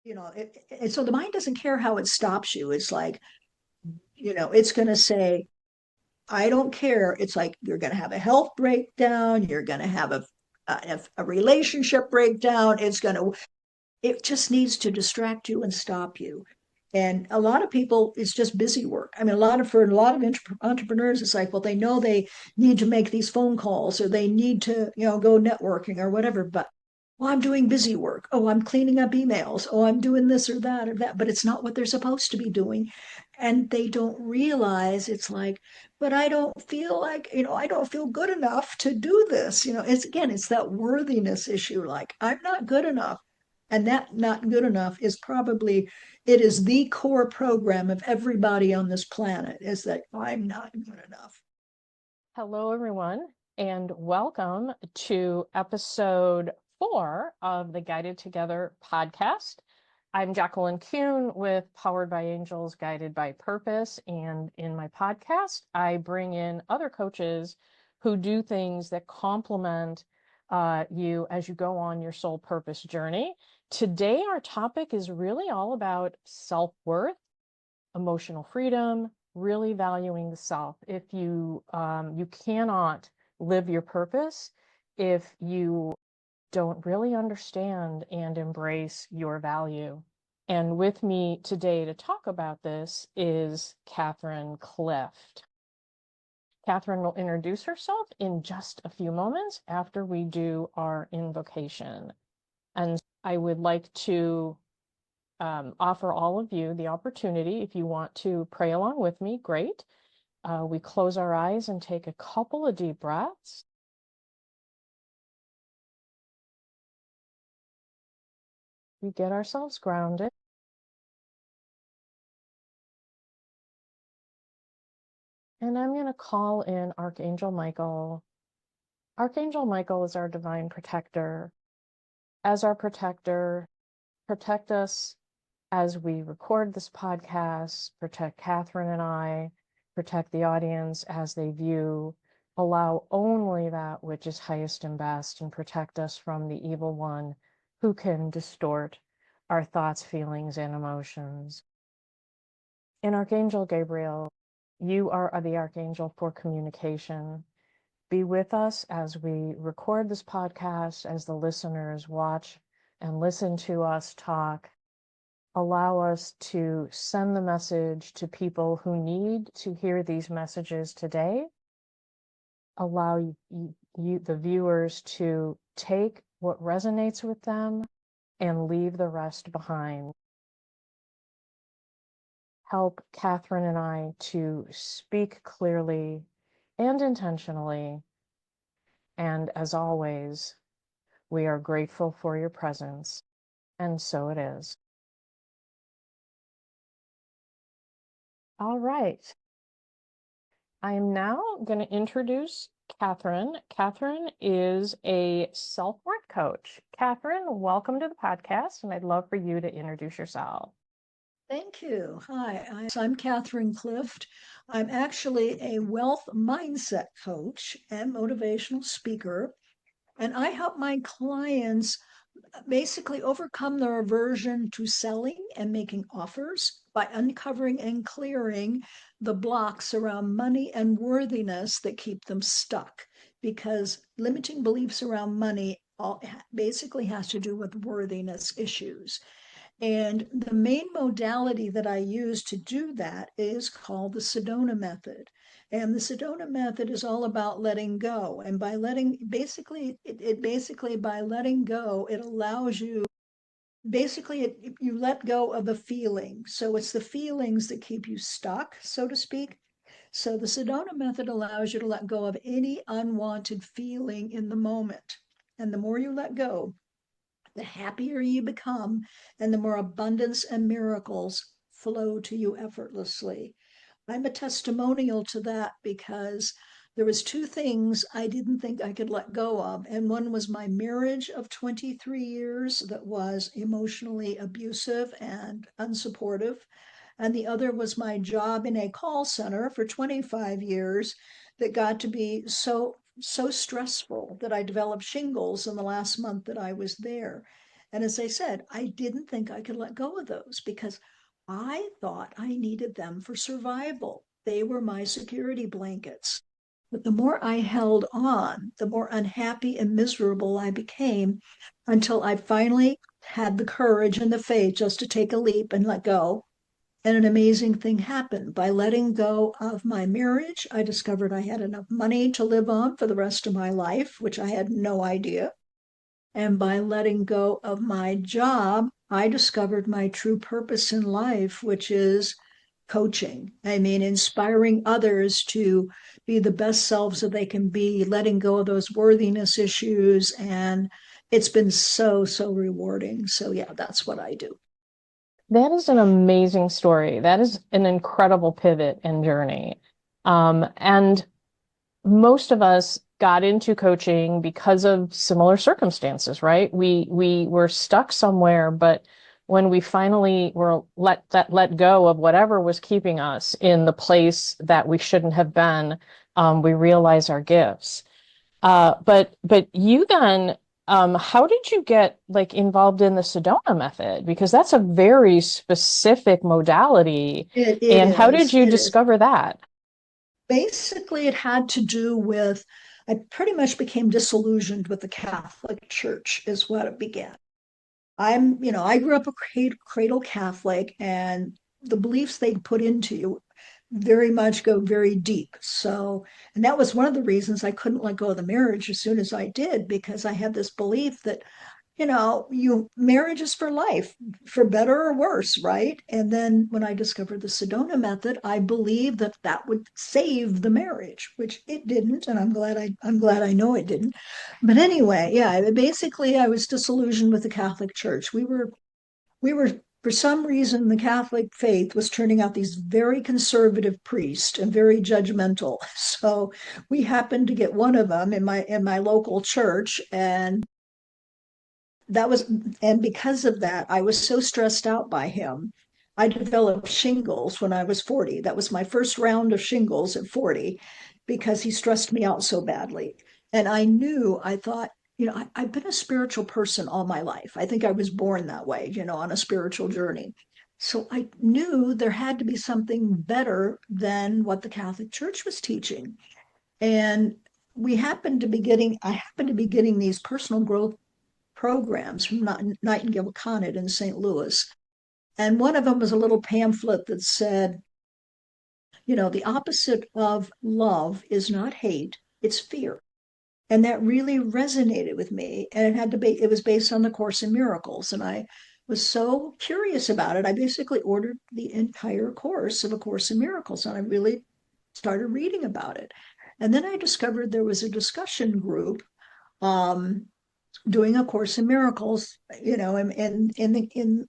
So the mind doesn't care how it stops you. It's like, it's going to say, I don't care. It's like you're going to have a health breakdown. You're going to have a relationship breakdown. It just needs to distract you and stop you. And a lot of people, it's just busy work. I mean, for a lot of entrepreneurs, it's like, well, they know they need to make these phone calls or they need to, go networking or whatever. But, well, I'm doing busy work. Oh, I'm cleaning up emails. Oh, I'm doing this or that or that. But it's not what they're supposed to be doing. And they don't realize it's like, but I don't feel like, I don't feel good enough to do this. It's that worthiness issue. Like, I'm not good enough. And that not good enough is probably, it is the core program of everybody on this planet, is that I'm not good enough. Hello, everyone, and welcome to episode 4 of the Guided Together podcast. I'm Jacqueline Kuhn with Powered by Angels, Guided by Purpose. And in my podcast, I bring in other coaches who do things that complement you as you go on your soul purpose journey. Today, our topic is really all about self-worth, emotional freedom, really valuing the self. If you cannot live your purpose if you don't really understand and embrace your value. And with me today to talk about this is Catherine Clift. Catherine will introduce herself in just a few moments after we do our invocation. And I would like to offer all of you the opportunity, if you want to pray along with me, great. We close our eyes and take a couple of deep breaths. We get ourselves grounded. And I'm going to call in Archangel Michael. Archangel Michael is our divine protector. As our protector, protect us as we record this podcast, protect Catherine and I, protect the audience as they view, allow only that which is highest and best, and protect us from the evil one who can distort our thoughts, feelings, and emotions. In Archangel Gabriel, you are the archangel for communication. Be with us as we record this podcast, as the listeners watch and listen to us talk. Allow us to send the message to people who need to hear these messages today. Allow the viewers to take what resonates with them and leave the rest behind. Help Catherine and I to speak clearly and intentionally. And as always, we are grateful for your presence. And so it is. All right. I am now going to introduce Catherine. Catherine is a self-worth coach. Catherine, welcome to the podcast, and I'd love for you to introduce yourself. Thank you. Hi, I'm Catherine Clift. I'm actually a wealth mindset coach and motivational speaker, and I help my clients basically overcome their aversion to selling and making offers by uncovering and clearing the blocks around money and worthiness that keep them stuck. Because limiting beliefs around money basically has to do with worthiness issues. And the main modality that I use to do that is called the Sedona Method. And the Sedona Method is all about letting go. And by by letting go, it allows you, you let go of the feeling. So it's the feelings that keep you stuck, so to speak. So the Sedona Method allows you to let go of any unwanted feeling in the moment. And the more you let go, the happier you become, and the more abundance and miracles flow to you effortlessly. I'm a testimonial to that because there was two things I didn't think I could let go of, and one was my marriage of 23 years that was emotionally abusive and unsupportive, and the other was my job in a call center for 25 years that got to be so stressful that I developed shingles in the last month that I was there. And as I said, I didn't think I could let go of those because I thought I needed them for survival. They were my security blankets. But the more I held on, the more unhappy and miserable I became until I finally had the courage and the faith just to take a leap and let go. And an amazing thing happened. By letting go of my marriage, I discovered I had enough money to live on for the rest of my life, which I had no idea. And by letting go of my job, I discovered my true purpose in life, which is coaching. I mean, inspiring others to be the best selves that they can be, letting go of those worthiness issues. And it's been so, so rewarding. So, yeah, that's what I do. That is an amazing story. That is an incredible pivot and journey. And most of us got into coaching because of similar circumstances, right? We were stuck somewhere, but when we finally were let go of whatever was keeping us in the place that we shouldn't have been, we realized our gifts. But you then, how did you get like involved in the Sedona method? Because that's a very specific modality. It And how did is. you It is. discover that? Basically, it had to do with, I pretty much became disillusioned with the Catholic Church, is what it began. I grew up a cradle Catholic, and the beliefs they put into you very much go very deep. So, and that was one of the reasons I couldn't let go of the marriage as soon as I did, because I had this belief that you marriage is for life, for better or worse, right? And then when I discovered the Sedona method, I believed that that would save the marriage, which it didn't, and I'm glad I know it didn't. But anyway, yeah, basically I was disillusioned with the Catholic Church. We were for some reason the Catholic faith was turning out these very conservative priests and very judgmental. So we happened to get one of them in my local church, that was and because of that, I was so stressed out by him. I developed shingles when I was 40. That was my first round of shingles at 40 because he stressed me out so badly. And I thought, I've been a spiritual person all my life. I think I was born that way, on a spiritual journey. So I knew there had to be something better than what the Catholic Church was teaching. And I happened to be getting these personal growth programs from Nightingale Conant in St. Louis. And one of them was a little pamphlet that said, the opposite of love is not hate, it's fear. And that really resonated with me. And it was based on the Course in Miracles. And I was so curious about it. I basically ordered the entire course of A Course in Miracles, and I really started reading about it. And then I discovered there was a discussion group um, doing A Course in Miracles, in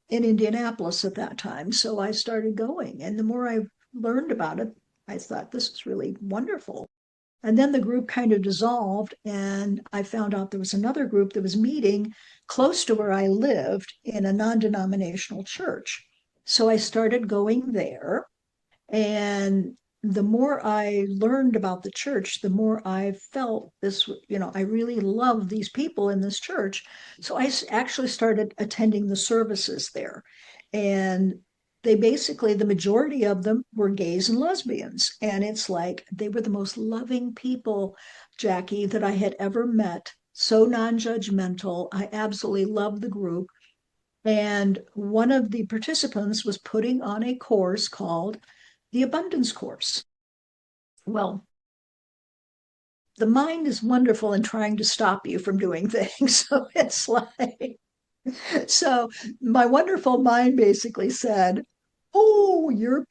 Indianapolis at that time. So I started going, and the more I learned about it, I thought this is really wonderful. And then the group kind of dissolved, and I found out there was another group that was meeting close to where I lived in a non-denominational church. So I started going there, and the more I learned about the church, the more I felt this, I really love these people in this church. So I actually started attending the services there. And the majority of them were gays and lesbians. And it's like they were the most loving people, Jackie, that I had ever met. So non judgmental. I absolutely loved the group. And one of the participants was putting on a course called the Abundance Course. Well, the mind is wonderful in trying to stop you from doing things. So it's like, so my wonderful mind basically said, oh, you're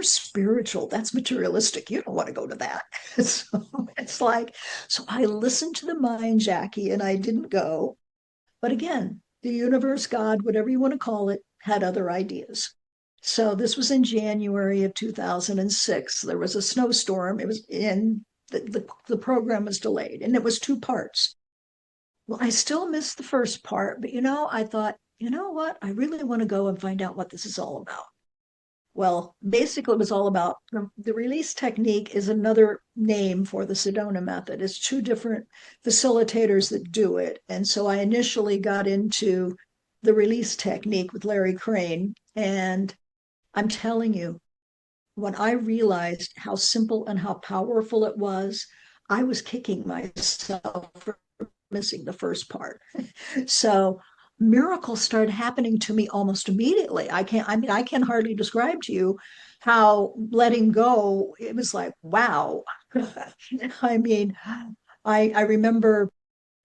spiritual. That's materialistic. You don't want to go to that. So it's like, so I listened to the mind, Jackie, and I didn't go. But again, the universe, God, whatever you want to call it, had other ideas. So this was in January of 2006. There was a snowstorm. It was in the program was delayed, and it was two parts. Well, I still missed the first part, but I thought, you know what? I really want to go and find out what this is all about. Well, basically, it was all about the release technique is another name for the Sedona method. It's two different facilitators that do it. And so I initially got into the release technique with Larry Crane. And I'm telling you, when I realized how simple and how powerful it was, I was kicking myself for missing the first part. So miracles started happening to me almost immediately. I can hardly describe to you how letting go, it was like, wow. I mean, I remember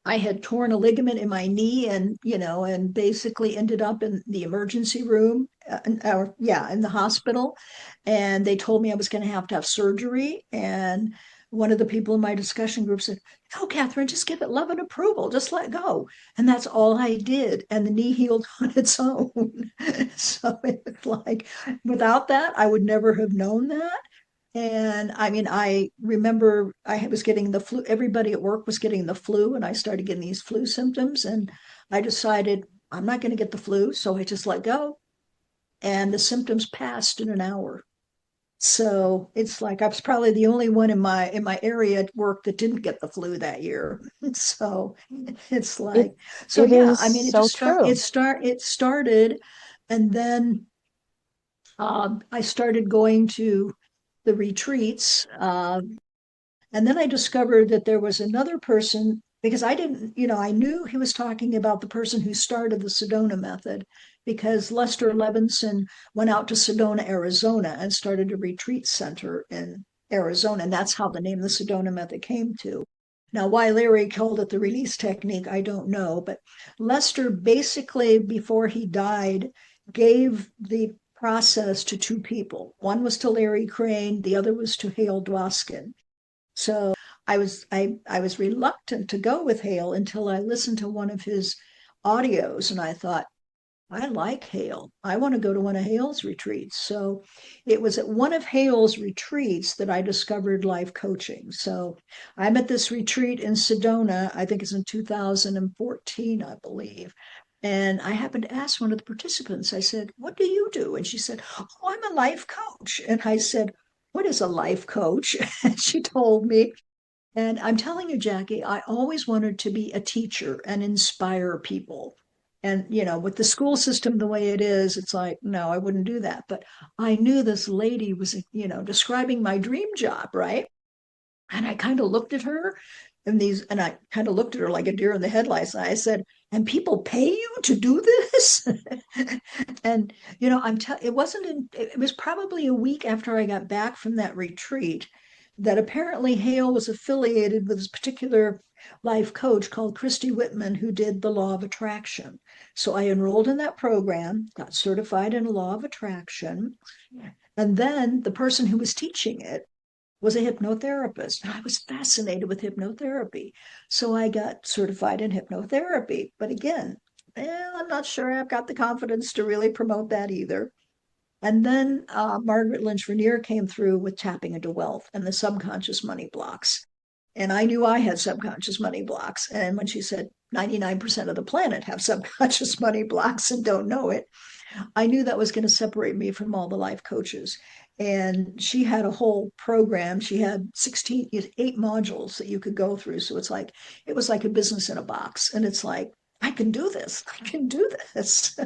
I had torn a ligament in my knee and, and basically ended up in the emergency room, in the hospital. And they told me I was going to have surgery. And one of the people in my discussion group said, "No, Catherine, just give it love and approval. Just let go." And that's all I did. And the knee healed on its own. So it's like, without that, I would never have known that. And I mean, I remember I was getting the flu, everybody at work was getting the flu, and I started getting these flu symptoms. And I decided I'm not going to get the flu. So I just let go. And the symptoms passed in an hour. So it's like I was probably the only one in my area at work that didn't get the flu that year. So it's It like, so it yeah, is I mean, so true. it started, and then I started going to the retreats. And then I discovered that there was another person, because I didn't, I knew he was talking about the person who started the Sedona Method, because Lester Levinson went out to Sedona, Arizona, and started a retreat center in Arizona. And that's how the name the Sedona Method came to. Now, why Larry called it the release technique, I don't know. But Lester basically, before he died, gave the process to two people. One was to Larry Crane, the other was to Hale Dwoskin. So I was reluctant to go with Hale until I listened to one of his audios, and I thought, I like Hale. I want to go to one of Hale's retreats. So it was at one of Hale's retreats that I discovered life coaching. So I'm at this retreat in Sedona, I think it's in 2014, I believe. And I happened to ask one of the participants, I said, "What do you do?" And she said, "Oh, I'm a life coach." And I said, "What is a life coach?" And she told me. And I'm telling you, Jackie, I always wanted to be a teacher and inspire people. And, with the school system the way it is, it's like, no, I wouldn't do that. But I knew this lady was, describing my dream job, right? And I kind of looked at her and I kind of looked at her like a deer in the headlights. And I said, "And people pay you to do this?" And, it wasn't it was probably a week after I got back from that retreat that apparently Hale was affiliated with this particular life coach called Christy Whitman, who did the law of attraction. So I enrolled in that program, got certified in law of attraction. And then the person who was teaching it was a hypnotherapist. I was fascinated with hypnotherapy. So I got certified in hypnotherapy. But again, I'm not sure I've got the confidence to really promote that either. And then Margaret Lynch Rainier came through with tapping into wealth and the subconscious money blocks. And I knew I had subconscious money blocks. And when she said 99% of the planet have subconscious money blocks and don't know it, I knew that was going to separate me from all the life coaches. And she had a whole program. She had 8 modules that you could go through. So it was like a business in a box. And it's like, I can do this. I can do this.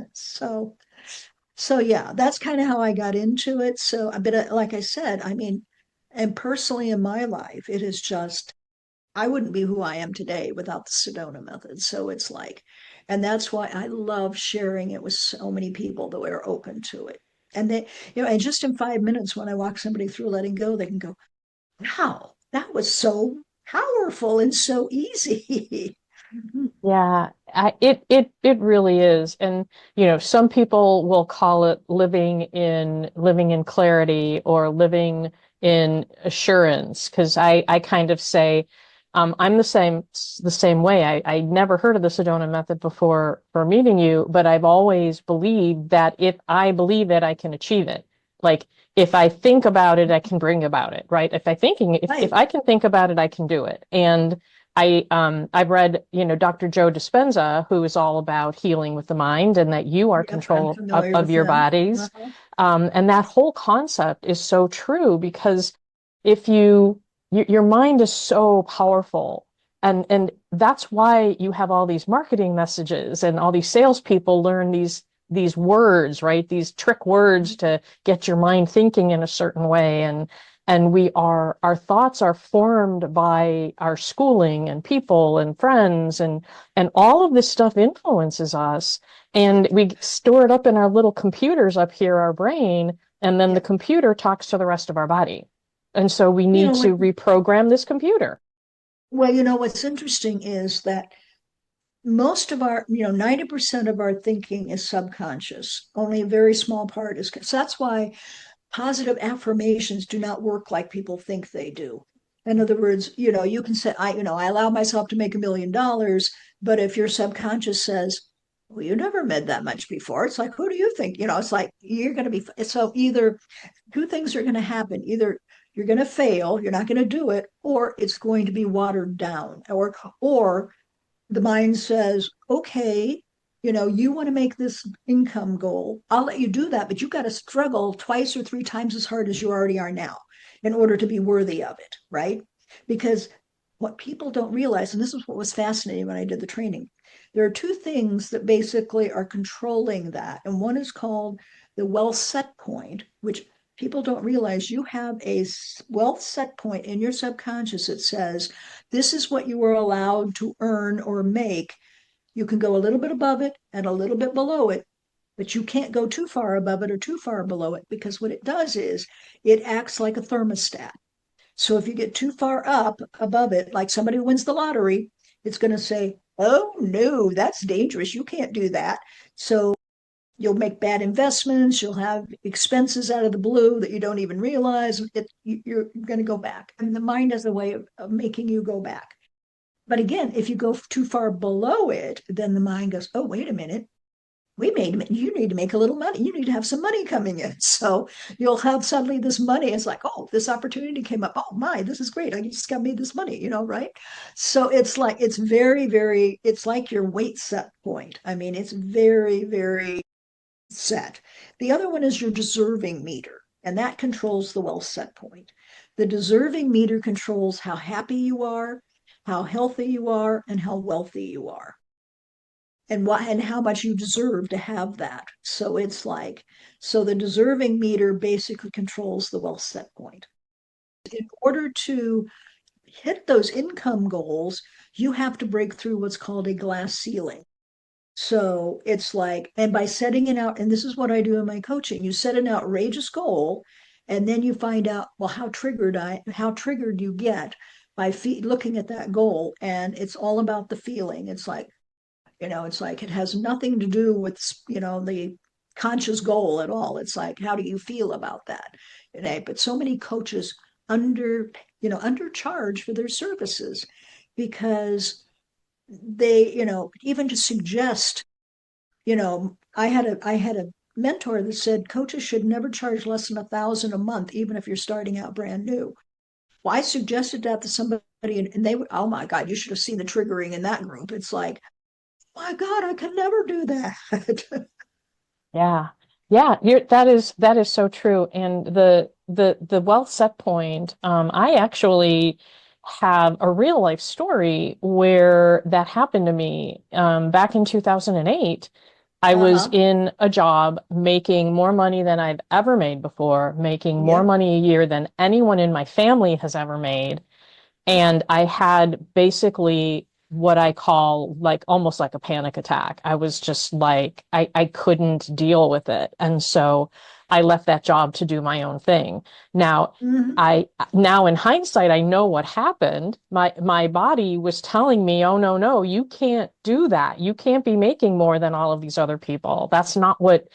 So yeah, that's kind of how I got into it. So, but like I said, I mean, and personally in my life, it is just I wouldn't be who I am today without the Sedona Method. So it's like, and that's why I love sharing it with so many people that are open to it. And and just in 5 minutes, when I walk somebody through letting go, they can go, "Wow, that was so powerful and so easy." Yeah, it really is. And some people will call it living in clarity or living in assurance. Because I kind of say, I'm the same way. I never heard of the Sedona method before for meeting you, but I've always believed that if I believe it, I can achieve it. Like if I think about it, I can bring about it, right? If Right. I can think about it, I can do it. And I've read, Dr. Joe Dispenza, who is all about healing with the mind and that you are Yep, I'm control of, familiar of with your him. bodies. Uh-huh. And that whole concept is so true because if your mind is so powerful And that's why you have all these marketing messages and all these salespeople learn these words, right? These trick words to get your mind thinking in a certain way. And our thoughts are formed by our schooling and people and friends, and all of this stuff influences us. And we store it up in our little computers up here, our brain, and then the Yeah. computer talks to the rest of our body. And so we You need know what? to reprogram this computer. Well, what's interesting is that most of our, 90% of our thinking is subconscious. Only a very small part is. So that's why positive affirmations do not work like people think they do. In other words, you can say, I allow myself to make $1 million, but if your subconscious says, well, you never made that much before, it's like, who do you think? It's like you're going to be. So either two things are going to happen. Either you're going to fail, you're not going to do it, or it's going to be watered down, or the mind says, okay, you want to make this income goal. I'll let you do that, but you got to struggle twice or three times as hard as you already are now in order to be worthy of it, right? Because what people don't realize, and this is what was fascinating when I did the training, there are two things that basically are controlling that. And one is called the wealth set point, which people don't realize you have a wealth set point in your subconscious that says, this is what you are allowed to earn or make. You can go a little bit above it and a little bit below it, but you can't go too far above it or too far below it, because what it does is it acts like a thermostat. So if you get too far up above it, like somebody who wins the lottery, it's going to say, oh no, that's dangerous. You can't do that. So you'll make bad investments. You'll have expenses out of the blue that you don't even realize. You're going to go back. And the mind has a way of making you go back. But again, if you go too far below it, then the mind goes, oh, wait a minute. You need to make a little money. You need to have some money coming in. So you'll have suddenly this money. It's like, oh, this opportunity came up. Oh my, this is great. I just got made this money, right? So it's like, it's very, very, it's like your weight set point. I mean, it's very, very set. The other one is your deserving meter, and that controls the wealth set point. The deserving meter controls how happy you are, how healthy you are, and how wealthy you are, and how much you deserve to have that. So it's like, so the deserving meter basically controls the wealth set point. In order to hit those income goals, you have to break through what's called a glass ceiling. So it's like, and by setting it out, and this is what I do in my coaching, you set an outrageous goal, and then you find out, well, how triggered you get by looking at that goal. And it's all about the feeling. It's like it has nothing to do with, the conscious goal at all. It's like, how do you feel about that? But so many coaches undercharge for their services because they, even to suggest, I had a mentor that said coaches should never charge less than 1,000 a month, even if you're starting out brand new. Well, I suggested that to somebody, and they would, oh my God, you should have seen the triggering in that group. It's like, my God, I could never do that. Yeah. Yeah, that is so true. And the wealth set point, I actually have a real life story where that happened to me. Back in 2008, I was Uh-huh. in a job making more money than I'd ever made before, making more Yep. money a year than anyone in my family has ever made. And I had basically what I call like almost like a panic attack. I was just like, I couldn't deal with it. And so I left that job to do my own thing. Now, Mm-hmm. now in hindsight, I know what happened. My body was telling me, oh no, no, you can't do that. You can't be making more than all of these other people. That's not what,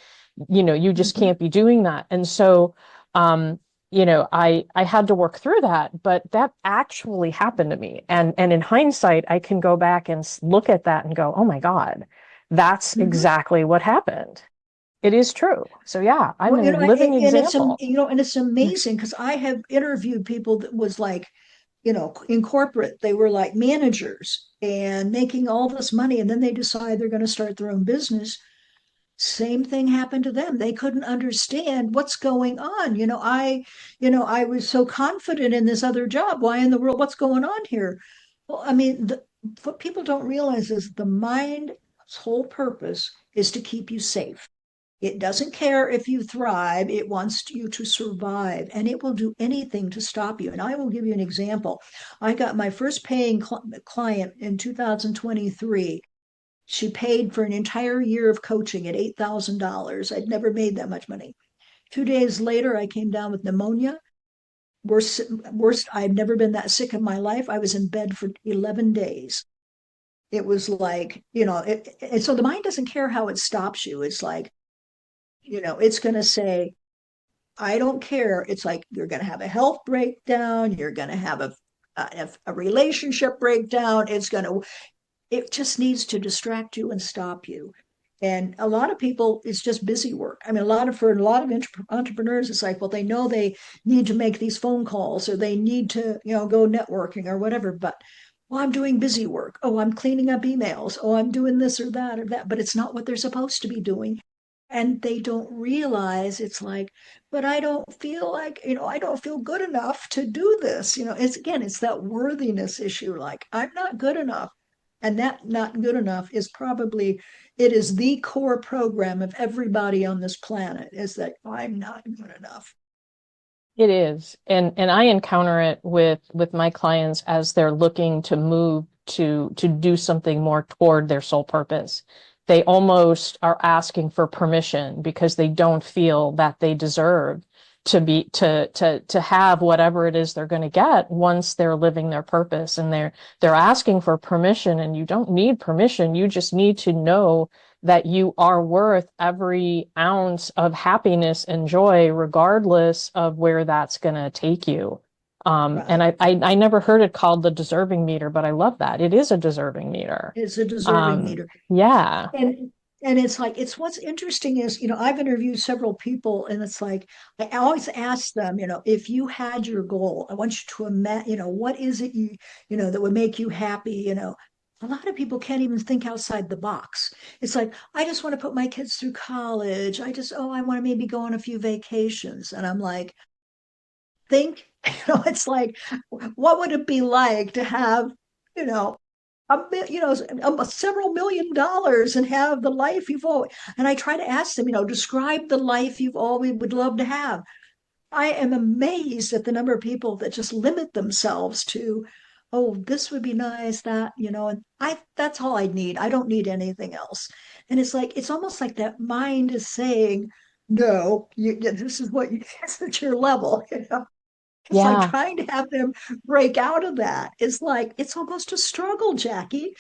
you just Mm-hmm. can't be doing that. And so, um, I had to work through that, but that actually happened to me. And in hindsight, I can go back and look at that and go, oh my God, that's Mm-hmm. exactly what happened. It is true. So yeah, I'm Well, a living example. and it's amazing because I have interviewed people that was like, in corporate, they were like managers and making all this money, and then they decide they're going to start their own business. Same thing happened to them. They couldn't understand what's going on. I was so confident in this other job. Why in the world? What's going on here? Well, I mean, what people don't realize is the mind's whole purpose is to keep you safe. It doesn't care if you thrive, it wants you to survive, and it will do anything to stop you. And I will give you an example. I got my first paying client in 2023. She paid for an entire year of coaching at $8,000. I'd never made that much money. 2 days later, I came down with pneumonia. Worst, I'd never been that sick in my life. I was in bed for 11 days. It was like, so the mind doesn't care how it stops you. It's like, it's going to say, I don't care. It's like you're going to have a health breakdown. You're going to have a relationship breakdown. It just needs to distract you and stop you. And a lot of people, it's just busy work. I mean, for a lot of entrepreneurs, it's like, well, they know they need to make these phone calls or they need to, go networking or whatever. But, well, I'm doing busy work. Oh, I'm cleaning up emails. Oh, I'm doing this or that or that. But it's not what they're supposed to be doing. And they don't realize it's like, but I don't feel like, I don't feel good enough to do this. It's that worthiness issue. Like, I'm not good enough. And that not good enough is probably, it is the core program of everybody on this planet, is that I'm not good enough. It is. And I encounter it with my clients as they're looking to move to do something more toward their soul purpose. They almost are asking for permission because they don't feel that they deserve to have whatever it is they're going to get once they're living their purpose. And they're asking for permission, and you don't need permission. You just need to know that you are worth every ounce of happiness and joy, regardless of where that's going to take you. And Right. I never heard it called the deserving meter, but I love that. It is a deserving meter. It's a deserving meter. Yeah, And it's like, it's what's interesting is, I've interviewed several people, and it's like, I always ask them, if you had your goal, I want you to imagine, what is it that would make you happy. A lot of people can't even think outside the box. It's like, I just want to put my kids through college. I want to maybe go on a few vacations. And I'm like, think, it's like, what would it be like to have, you know, several $1 million and have the life you've always, and I try to ask them, describe the life you've always would love to have. I am amazed at the number of people that just limit themselves to, oh, this would be nice, and that's all I need. I don't need anything else. And it's like, it's almost like that mind is saying, no, this is this is your level. It's like yeah. trying to have them break out of that. It's like, it's almost a struggle, Jackie.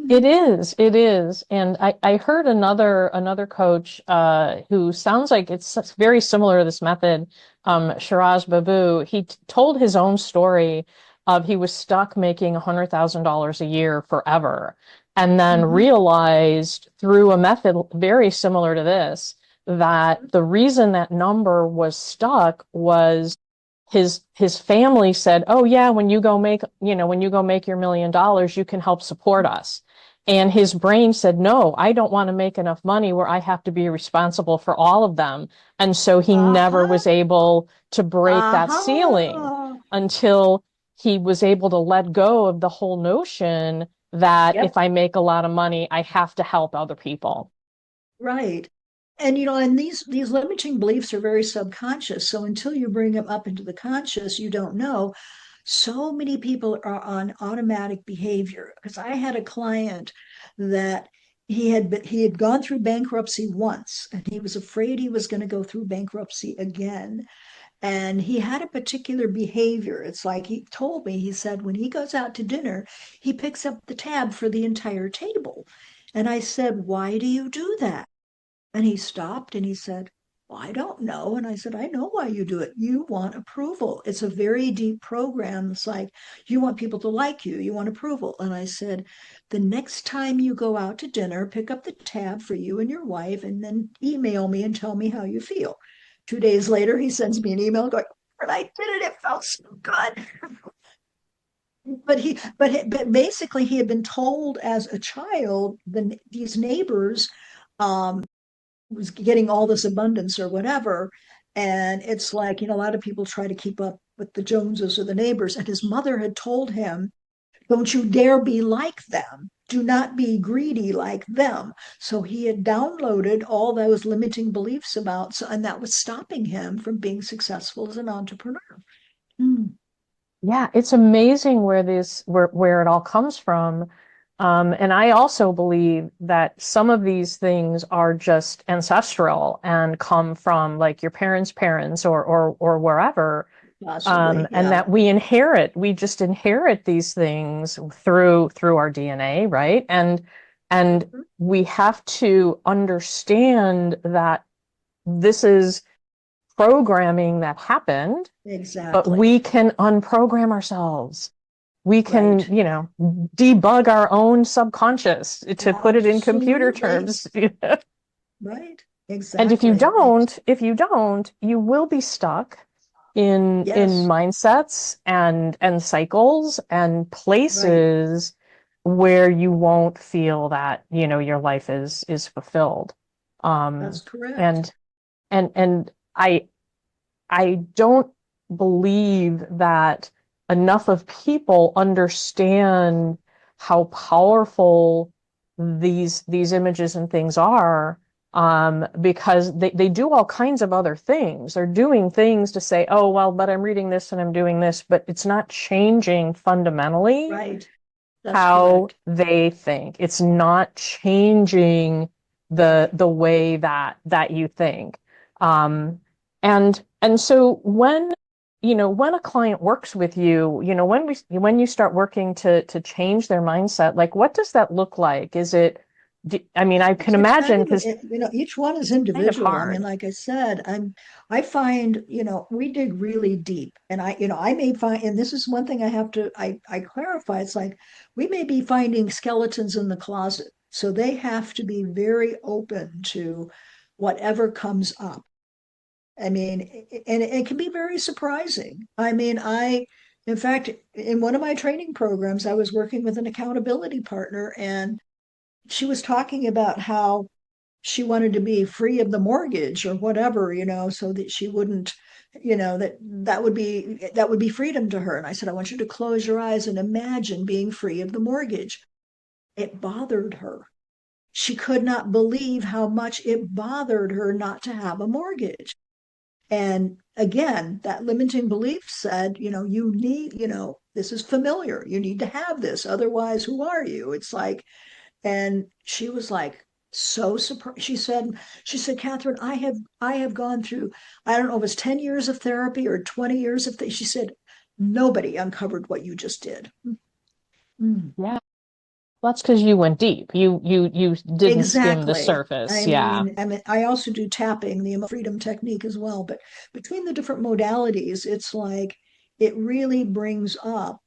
It is, it is. And I heard another coach who sounds like it's very similar to this method, Shiraz Babu. Told his own story of he was stuck making $100,000 a year forever, and then Mm-hmm. realized through a method very similar to this that the reason that number was stuck was his family said, "Oh yeah, when you go make your $1 million, you can help support us." And his brain said, "No, I don't want to make enough money where I have to be responsible for all of them." And so he never Uh-huh. was able to break that ceiling Uh-huh. until he was able to let go of the whole notion that if Yep. I make a lot of money, I have to help other people. Right. And these limiting beliefs are very subconscious. So until you bring them up into the conscious, you don't know. So many people are on automatic behavior. Because I had a client that he had gone through bankruptcy once, and he was afraid he was going to go through bankruptcy again. And he had a particular behavior. It's like he told me, he said, when he goes out to dinner, he picks up the tab for the entire table. And I said, why do you do that? And he stopped and he said, well, I don't know. And I said, I know why you do it. You want approval. It's a very deep program. It's like you want people to like you, you want approval. And I said, the next time you go out to dinner, pick up the tab for you and your wife and then email me and tell me how you feel. 2 days later, he sends me an email going, and I did it. It felt so good. But basically, he had been told as a child, these neighbors was getting all this abundance or whatever. And it's like, a lot of people try to keep up with the Joneses or the neighbors. And his mother had told him Don't you dare be like them. Do not be greedy like them. So he had downloaded all those limiting beliefs about, so, and that was stopping him from being successful as an entrepreneur. Mm, Yeah, it's amazing where it all comes from. And I also believe that some of these things are just ancestral and come from like your parents' parents or wherever. possibly, And yeah. that we just inherit these things through our DNA, right? And Mhm. we have to understand that this is programming that happened, but Exactly. we can unprogram ourselves. We can, Right. debug our own subconscious, to put it in computer Absolutely. terms. Right. And Exactly. if you don't, you will be stuck in Yes. mindsets and cycles and Right. places where you won't feel that, your life is fulfilled. That's Um, correct. and and I don't believe that enough of people understand how powerful these images and things are, because they do all kinds of other things. They're doing things to say, oh, well, but I'm reading this and I'm doing this, but it's not changing fundamentally Right. That's how correct. they think. It's not changing the way that you think. And so when a client works with you, when you start working to change their mindset, like what does that look like? I mean, I can It's kind imagine of, because each one is kind of individual. I mean, hard. like I said, I find, we dig really deep, and I may find, and this is one thing I clarify. It's like we may be finding skeletons in the closet, so they have to be very open to whatever comes up. I mean, and it can be very surprising. I mean, in fact, in one of my training programs, I was working with an accountability partner, and she was talking about how she wanted to be free of the mortgage or whatever, so that she wouldn't, that would be freedom to her. And I said, I want you to close your eyes and imagine being free of the mortgage. It bothered her. She could not believe how much it bothered her not to have a mortgage. And again, that limiting belief said, you need, this is familiar. You need to have this. Otherwise, who are you? It's like, and she was like so surprised. She said, Catherine, I have gone through, I don't know, it was 10 years of therapy or 20 years of she said, nobody uncovered what you just did. Mm. Yeah. Well, that's because you went deep. You didn't skim the Exactly. surface. I Yeah. mean, I mean, I also do tapping, the freedom technique as well. But between the different modalities, it's like it really brings up,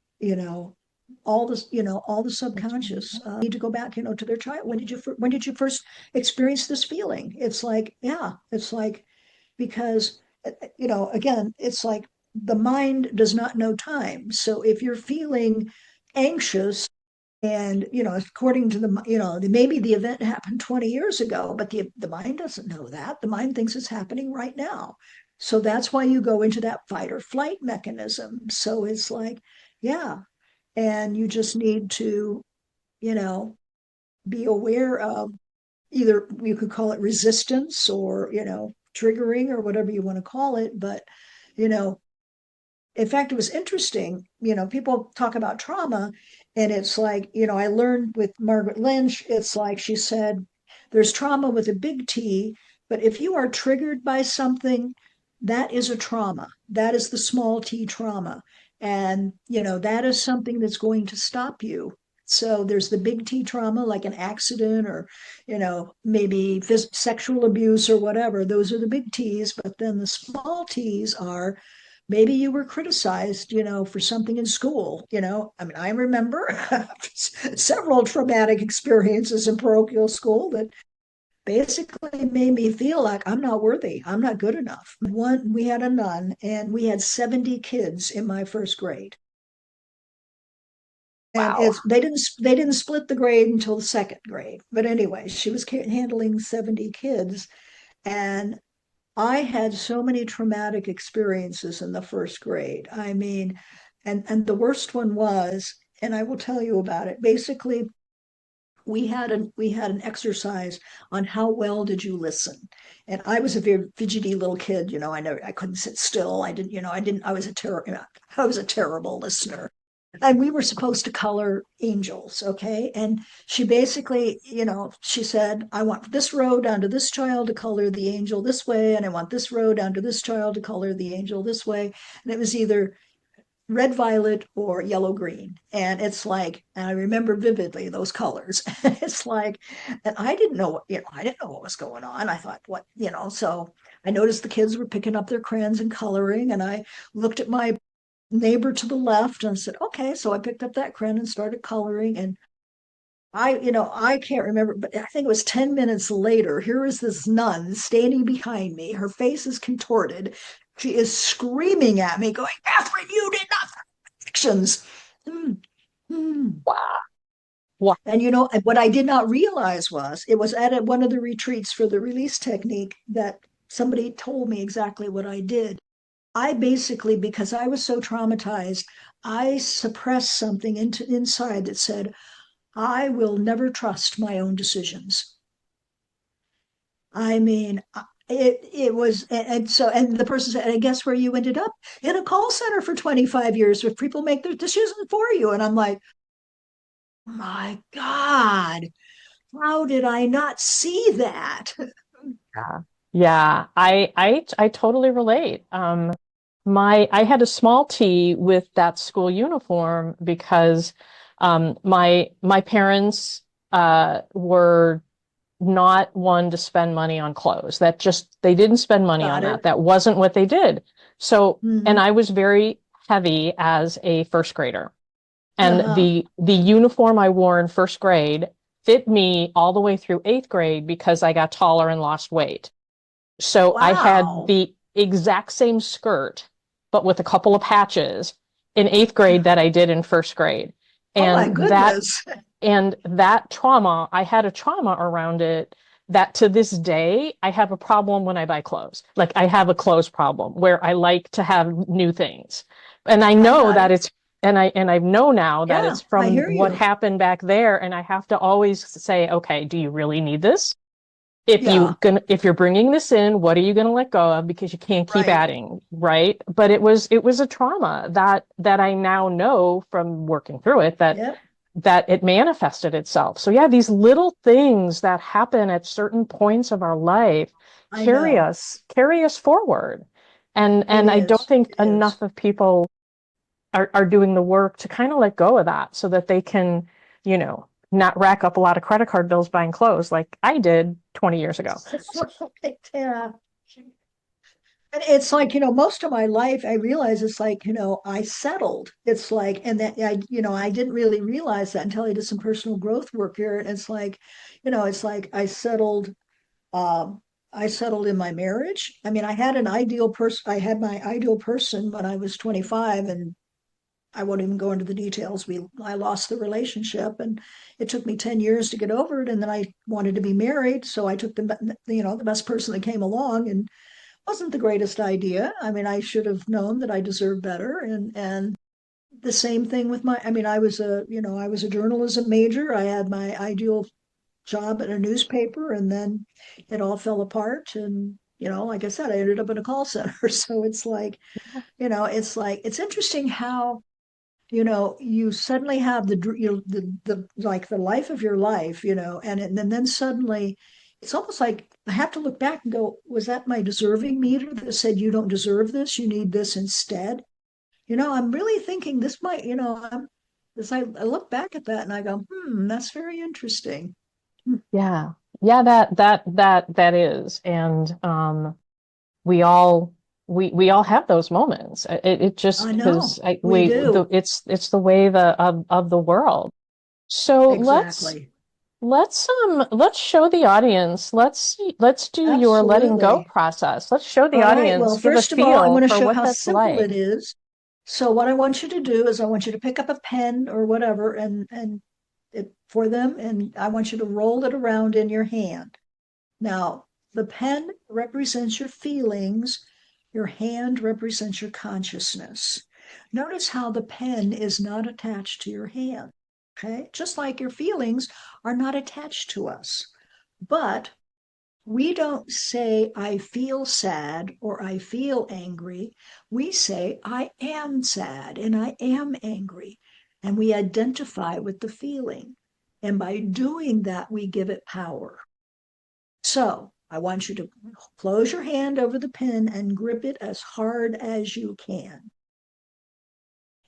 all the subconscious. Need to go back, to their child. When did you first experience this feeling? It's like, yeah, it's like because again, it's like the mind does not know time. So if you're feeling anxious and, according to maybe the event happened 20 years ago, but the mind doesn't know that. The mind thinks it's happening right now. So that's why you go into that fight or flight mechanism. So it's like, yeah. And you just need to, you know, be aware of either you could call it resistance or, triggering or whatever you want to call it. But, you know, in fact, it was interesting. People talk about trauma, and it's like, I learned with Margaret Lynch, it's like she said, there's trauma with a big T, but if you are triggered by something, that is a trauma. That is the small t trauma. And, that is something that's going to stop you. So there's the big T trauma, like an accident or, maybe sexual abuse or whatever. Those are the big T's. But then the small T's are maybe you were criticized, for something in school. I mean, I remember several traumatic experiences in parochial school that basically made me feel like I'm not worthy, I'm not good enough. We had a nun, and we had 70 kids in my first grade. And Wow. they didn't split the grade until the second grade. But anyway, she was handling 70 kids, and I had so many traumatic experiences in the first grade. I mean, and the worst one was and I will tell you about it. Basically, we had an exercise on how well did you listen. And I was a very fidgety little kid. I couldn't sit still. I was a terrible listener. And we were supposed to color angels, okay? And she basically, she said, I want this row down to this child to color the angel this way, and I want this row down to this child to color the angel this way. And it was either red violet or yellow green, and it's like, and I remember vividly those colors. It's like, and I didn't know what was going on. I thought, so I noticed the kids were picking up their crayons and coloring, and I looked at my neighbor to the left and I said, okay. So I picked up that crayon and started coloring, and I can't remember, but I think it was 10 minutes later. Here is this nun standing behind me. Her face is contorted. She is screaming at me, going, Catherine, you did not actions. Hmm. Hmm. Wow. Wow. And what I did not realize was it was at one of the retreats for the release technique that somebody told me exactly what I did. I basically, because I was so traumatized, I suppressed something inside that said, I will never trust my own decisions. I mean, it was, and the person said, and guess where you ended up? In a call center for 25 years where people make their decisions for you. And I'm like, my God, how did I not see that? Yeah. Yeah, I totally relate. I had a small T with that school uniform because my parents were not one to spend money on clothes. They didn't spend money on Got that. it. That wasn't what they did. So, and Mm-hmm. I was very heavy as a first grader. And Uh-huh. the uniform I wore in first grade fit me all the way through eighth grade because I got taller and lost weight. So I had Wow. the exact same skirt, but with a couple of patches in eighth grade that I did in first grade. Oh And my that goodness. that trauma, I had a trauma around it that to this day, I have a problem when I buy clothes. Like I have a clothes problem where I like to have new things. And I I know got that it. I know now that Yeah, it's I from hear what you. happened back there. And I have to always say, okay, do you really need this? Yeah, If you're bringing this in, what are you gonna let go of because you can't keep right. adding, right? But it was a trauma that I now know from working through it Yep, that it manifested itself. So yeah, these little things that happen at certain points of our life I know. carry us forward. It And I don't is. think It is. enough of people are doing the work to kind of let go of that so that they can, not rack up a lot of credit card bills buying clothes like I did 20 years ago. Yeah. And it's like, most of my life, I realize it's like, I settled. It's like, and that I didn't really realize that until I did some personal growth work here. And it's like um, I settled in my marriage. I mean, I had my ideal person when I was 25, and I won't even go into the details. I lost the relationship, and it took me 10 years to get over it. And then I wanted to be married. So I took the best person that came along, and wasn't the greatest idea. I mean, I should have known that I deserved better. And the same thing with I mean, I was a journalism major. I had my ideal job at a newspaper, and then it all fell apart. And, like I said, I ended up in a call center. So it's interesting how, you suddenly have the like the life of your life, and then suddenly it's almost like I have to look back and go, was that my deserving meter that said you don't deserve this, you need this instead? I'm really thinking this might, as I look back at that and I go, that's very interesting. Yeah. Yeah, that is. And we all we all have those moments. It I just because know we do. it's the way of the world. So Exactly. let's show the audience. Let's do your letting go Absolutely. process. Let's show the All right. audience, Well, give a first of all, I'm feel going to for show what how that's simple like. it is. So what I want you to do is I want you to pick up a pen or whatever for them, and I want you to roll it around in your hand. Now, the pen represents your feelings, your hand represents your consciousness. Notice how the pen is not attached to your hand. Okay. Just like your feelings are not attached to us. But we don't say, I feel sad or I feel angry. We say, I am sad and I am angry. And we identify with the feeling. And by doing that, we give it power. So I want you to close your hand over the pen and grip it as hard as you can.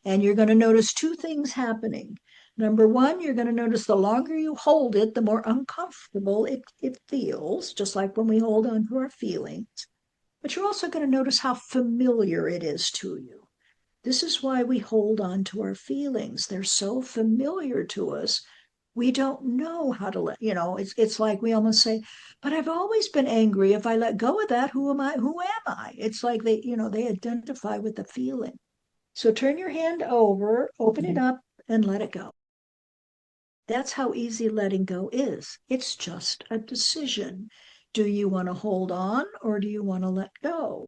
And you're going to notice two things happening. Number one, you're going to notice the longer you hold it, the more uncomfortable it feels, just like when we hold on to our feelings. But you're also going to notice how familiar it is to you. This is why we hold on to our feelings. They're so familiar to us. We don't know how to it's like we almost say, but I've always been angry. If I let go of that, who am I? Who am I? It's like they identify with the feeling. So turn your hand over, open it up, and let it go. That's how easy letting go is. It's just a decision. Do you want to hold on or do you want to let go?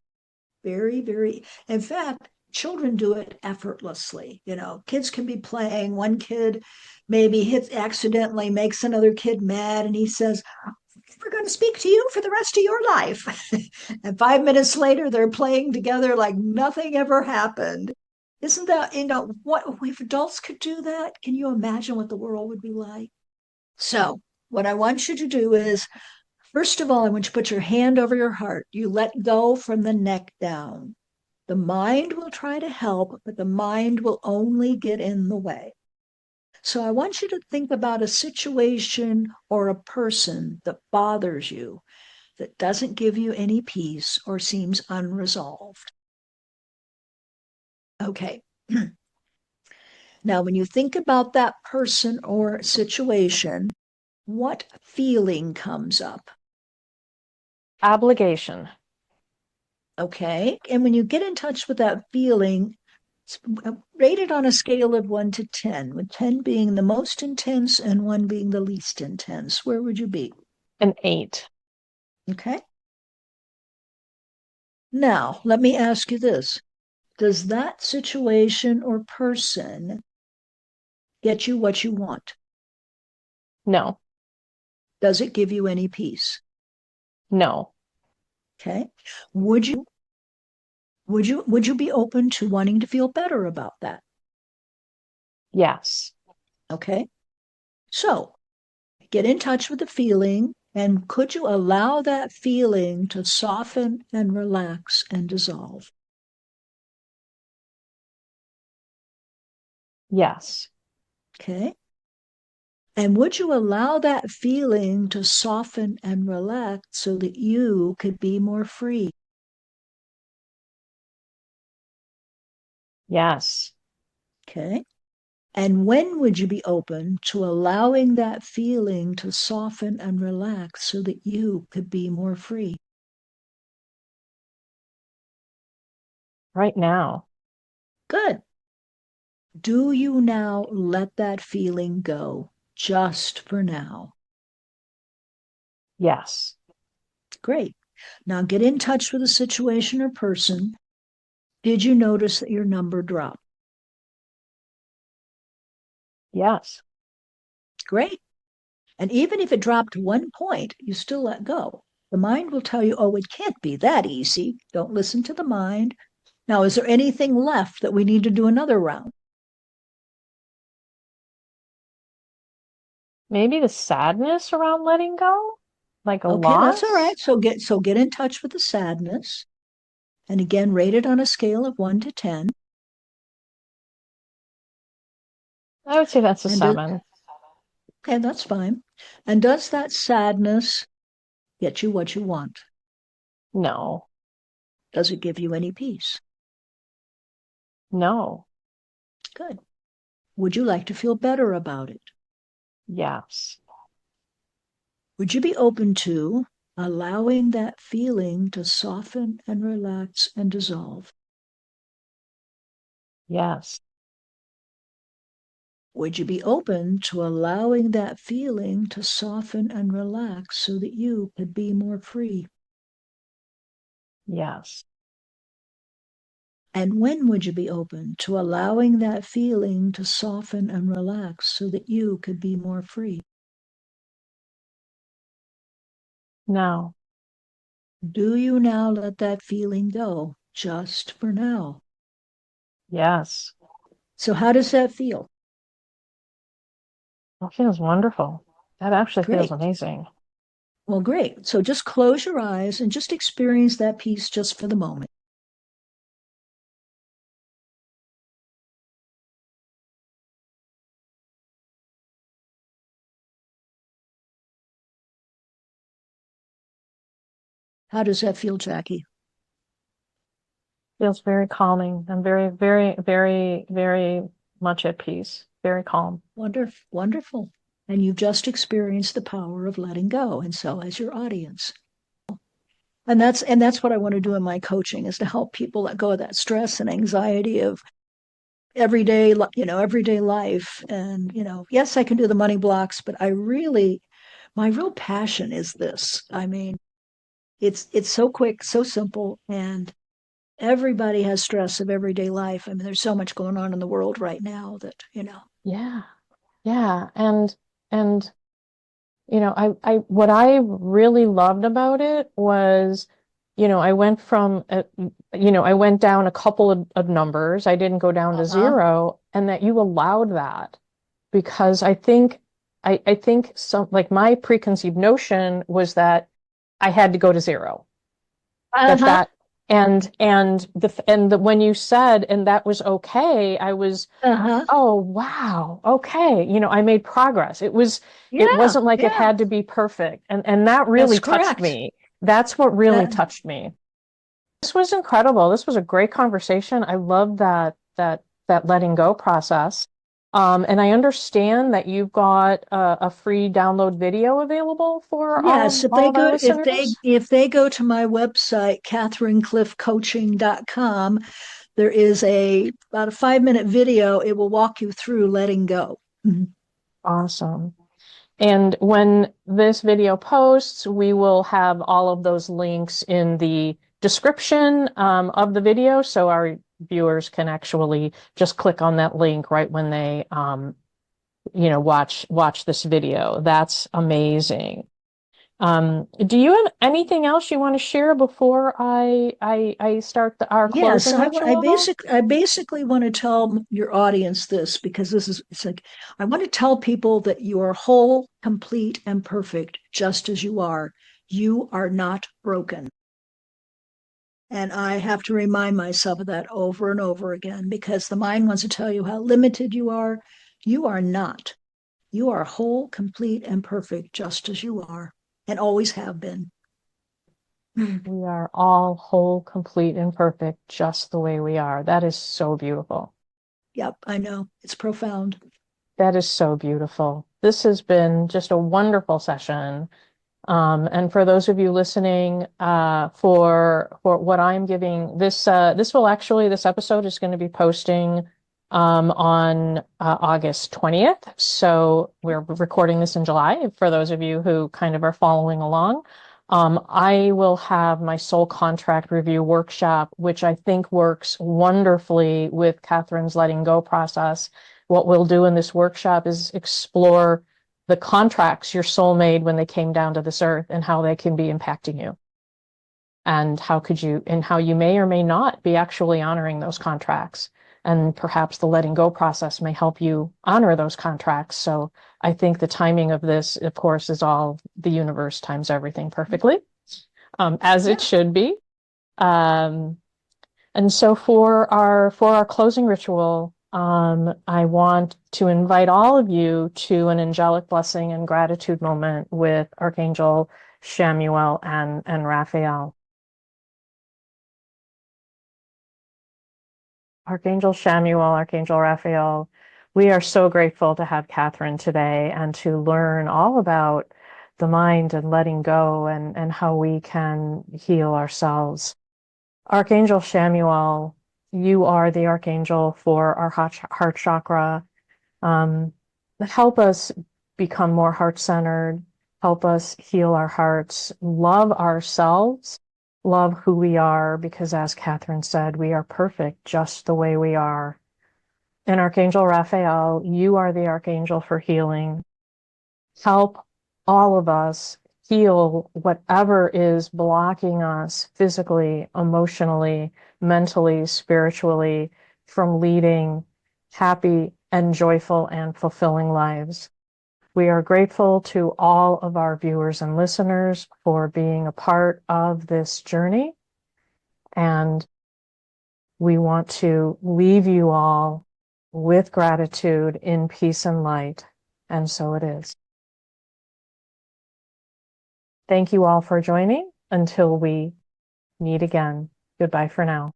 Very, very, in fact, children do it effortlessly. Kids can be playing. One kid maybe accidentally makes another kid mad, and he says, we're going to speak to you for the rest of your life. And 5 minutes later, they're playing together like nothing ever happened. Isn't that, what if adults could do that? Can you imagine what the world would be like? So, what I want you to do is, first of all, I want you to put your hand over your heart. You let go from the neck down. The mind will try to help, but the mind will only get in the way. So I want you to think about a situation or a person that bothers you, that doesn't give you any peace or seems unresolved. Okay. Now, when you think about that person or situation, what feeling comes up? Obligation. Okay. And when you get in touch with that feeling, rate it on a scale of 1 to 10, with 10 being the most intense and 1 being the least intense. Where would you be? An 8. Okay. Now, let me ask you this. Does that situation or person get you what you want? No. Does it give you any peace? No. Okay. Would you would you be open to wanting to feel better about that? Yes. Okay. So get in touch with the feeling, and could you allow that feeling to soften and relax and dissolve? Yes. Okay. And would you allow that feeling to soften and relax so that you could be more free? Yes. Okay. And when would you be open to allowing that feeling to soften and relax so that you could be more free? Right now. Good. Do you now let that feeling go just for now? Yes. Great. Now get in touch with a situation or person. Did you notice that your number dropped? Yes. Great. And even if it dropped 1 point, you still let go. The mind will tell you, oh, it can't be that easy. Don't listen to the mind. Now, is there anything left that we need to do another round? Maybe the sadness around letting go, like a Okay, that's all loss. right. So get in touch with the sadness. And again, rate it on a scale of 1 to 10. I would say that's a And 7. okay, that's fine. And does that sadness get you what you want? No. Does it give you any peace? No. Good. Would you like to feel better about it? Yes. Would you be open to allowing that feeling to soften and relax and dissolve? Yes. Would you be open to allowing that feeling to soften and relax so that you could be more free? Yes. And when would you be open to allowing that feeling to soften and relax so that you could be more free? No. Do you now let that feeling go just for now? Yes. So, how does that feel? That feels wonderful. That actually feels Great. amazing. Well, great. So, just close your eyes and just experience that peace just for the moment. How does that feel, Jackie? Feels very calming. I'm very, very, very, very much at peace. Very calm. Wonderful. Wonderful. And you've just experienced the power of letting go, and so has your audience. And that's what I want to do in my coaching is to help people let go of that stress and anxiety of everyday life. And yes, I can do the money blocks, but my real passion is this. I mean, it's so quick, so simple, and everybody has stress of everyday life. I mean, there's so much going on in the world right now that. Yeah. Yeah. And what I really loved about it was, I went I went down a couple of numbers. I didn't go down to Uh-huh. zero, and that you allowed that because I think some like my preconceived notion was that I had to go to zero. That Uh-huh. that and when you said and that was okay, I was, Uh-huh. oh, wow. Okay. I made progress. It Yeah, wasn't like it yeah. had to be perfect. And that really That's touched correct. me. That's what really That touched me. This was incredible. This was a great conversation. I love that letting go process. And I understand that you've got a free download video available for all Yes, of all of our listeners. if they go to my website, catherinecliftcoaching.com, there is about a 5-minute video. It will walk you through letting go. Mhm. Awesome. And when this video posts, we will have all of those links in the description of the video, so our viewers can actually just click on that link right when they, watch this video. That's amazing. Do you have anything else you want to share before I start our Yes, closing ritual? I basically want to tell your audience this because it's like I want to tell people that you are whole, complete, and perfect just as you are. You are not broken. And I have to remind myself of that over and over again because the mind wants to tell you how limited you are. You are not. You are whole, complete, and perfect just as you are and always have been. We are all whole, complete, and perfect just the way we are. That is so beautiful. Yep, I know. It's profound. That is so beautiful. This has been just a wonderful session. And for those of you listening, for what I'm giving, this episode is going to be posting on August 20th. So we're recording this in July. For those of you who kind of are following along, I will have my soul contract review workshop, which I think works wonderfully with Catherine's letting go process. What we'll do in this workshop is explore the contracts your soul made when they came down to this earth and how they can be impacting you. And how you may or may not be actually honoring those contracts. And perhaps the letting go process may help you honor those contracts. So I think the timing of this, of course, is all the universe times everything perfectly, as it Yeah. should be. Um, and so for our closing ritual, I want to invite all of you to an angelic blessing and gratitude moment with Archangel Shamuel and Raphael. Archangel Shamuel, Archangel Raphael, we are so grateful to have Catherine today and to learn all about the mind and letting go and how we can heal ourselves. Archangel Shamuel, you are the archangel for our heart chakra. Um, help us become more heart centered, help us heal our hearts, love ourselves, love who we are, because as Catherine said, we are perfect just the way we are. And Archangel Raphael, you are the Archangel for healing. Help all of us heal whatever is blocking us physically, emotionally, mentally, spiritually from leading happy and joyful and fulfilling lives. We are grateful to all of our viewers and listeners for being a part of this journey. And we want to leave you all with gratitude in peace and light. And so it is. Thank you all for joining. Until we meet again. Goodbye for now.